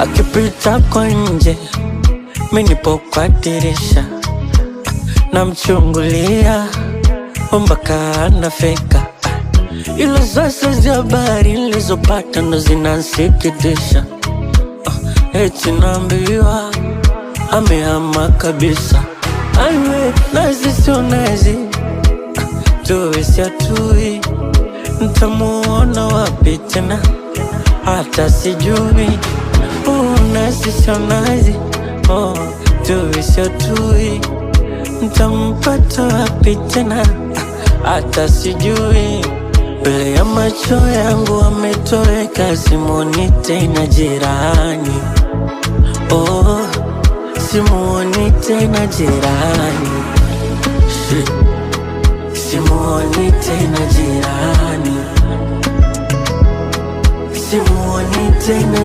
akipita kwa nje, mimi nipo kwa dirisha namchungulia mpaka anafika. Ila sasa za habari nilizopata ndo zinansikitisha. Eti naambiwa amehama kabisa. Aiwe nazi sio nazi, tuwe si atui, nitamuona wapi tena hata sijui. Nazi sio nazi, tuwe si atui, nitampata wapi tena hata sijui. Mbele ya macho yangu ametoweka, simuoni tena jirani. Simuoni tena jirani. Simuoni tena jirani. Simuoni tena